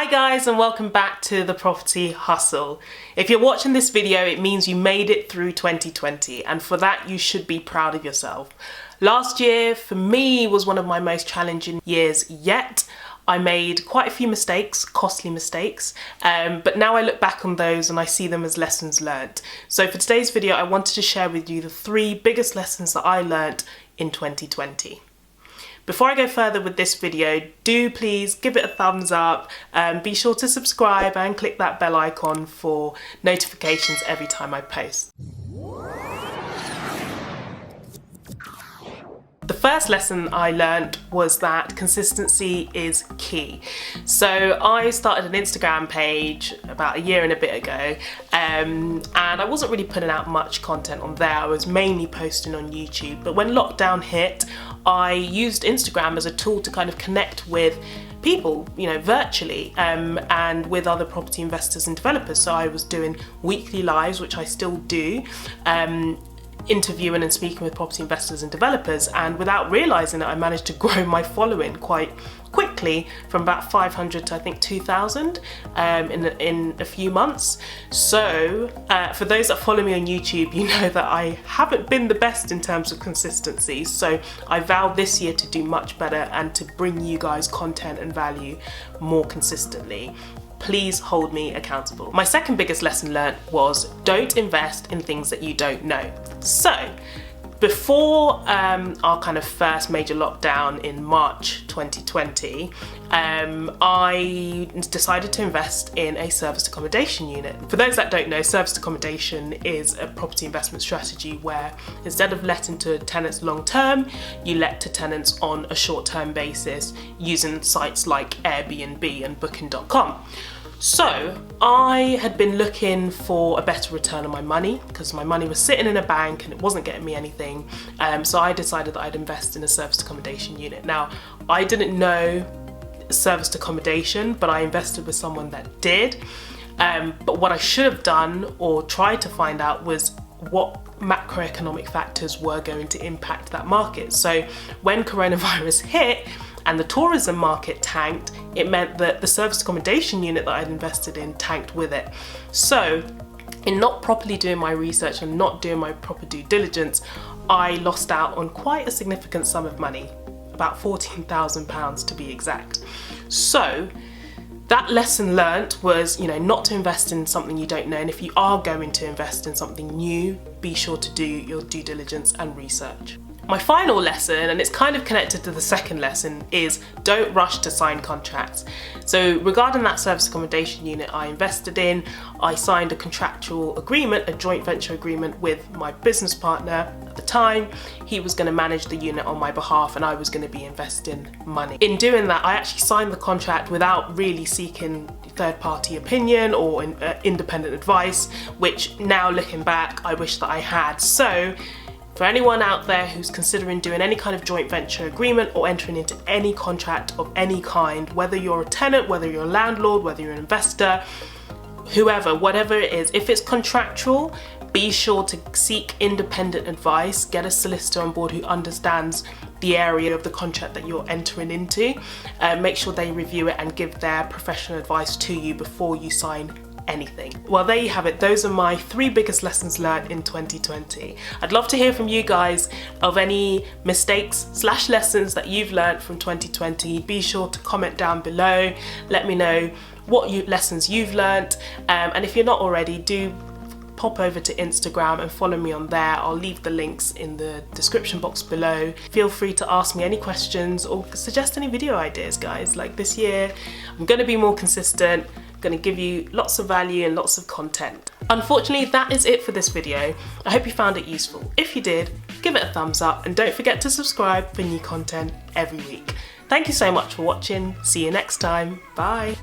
Hi guys, and welcome back to The Property Hustle. If you're watching this video, it means you made it through 2020, and for that you should be proud of yourself. Last year for me was one of my most challenging years yet. I made quite a few mistakes, costly mistakes, but now I look back on those and I see them as lessons learnt. So for today's video, I wanted to share with you the 3 biggest lessons that I learnt in 2020. Before I go further with this video, do please give it a thumbs up, be sure to subscribe and click that bell icon for notifications every time I post. The first lesson I learned was that consistency is key. So I started an Instagram page about a year and a bit ago, and I wasn't really putting out much content on there. I was mainly posting on YouTube, but when lockdown hit, I used Instagram as a tool to kind of connect with people, virtually, and with other property investors and developers. So I was doing weekly lives, which I still do, interviewing and speaking with property investors and developers, and without realizing it, I managed to grow my following quite quickly from about 500 to I think 2,000 in a few months. So for those that follow me on YouTube, you know that I haven't been the best in terms of consistency, so I vowed this year to do much better and to bring you guys content and value more consistently. Please hold me accountable. My second biggest lesson learned was don't invest in things that you don't know. So before our kind of first major lockdown in March 2020, I decided to invest in a serviced accommodation unit. For those that don't know, serviced accommodation is a property investment strategy where instead of letting to tenants long term, you let to tenants on a short term basis using sites like Airbnb and Booking.com. So I had been looking for a better return on my money because my money was sitting in a bank and it wasn't getting me anything. So I decided that I'd invest in a serviced accommodation unit. Now, I didn't know serviced accommodation, but I invested with someone that did. But what I should have done or tried to find out was what macroeconomic factors were going to impact that market. So when coronavirus hit and the tourism market tanked, it meant that the serviced accommodation unit that I'd invested in tanked with it. So in not properly doing my research and not doing my proper due diligence, I lost out on quite a significant sum of money, about £14,000 to be exact. So that lesson learnt was, not to invest in something you don't know, and if you are going to invest in something new, be sure to do your due diligence and research. My final lesson, and it's kind of connected to the second lesson, is don't rush to sign contracts. So regarding that serviced accommodation unit I invested in, I signed a contractual agreement, a joint venture agreement with my business partner at the time. He was going to manage the unit on my behalf and I was going to be investing money. In doing that, I actually signed the contract without really seeking third-party opinion or independent advice, which now looking back, I wish that I had. So for anyone out there who's considering doing any kind of joint venture agreement or entering into any contract of any kind, whether you're a tenant, whether you're a landlord, whether you're an investor, whoever, whatever it is, if it's contractual, be sure to seek independent advice, get a solicitor on board who understands the area of the contract that you're entering into. Make sure they review it and give their professional advice to you before you sign anything. Well, there you have it. Those are my 3 biggest lessons learned in 2020. I'd love to hear from you guys of any mistakes / lessons that you've learned from 2020. Be sure to comment down below. Let me know what lessons you've learned. And if you're not already, do pop over to Instagram and follow me on there. I'll leave the links in the description box below. Feel free to ask me any questions or suggest any video ideas, guys. Like this year, I'm going to be more consistent. Going to give you lots of value and lots of content. Unfortunately, that is it for this video. I hope you found it useful. If you did, give it a thumbs up and don't forget to subscribe for new content every week. Thank you so much for watching. See you next time. Bye.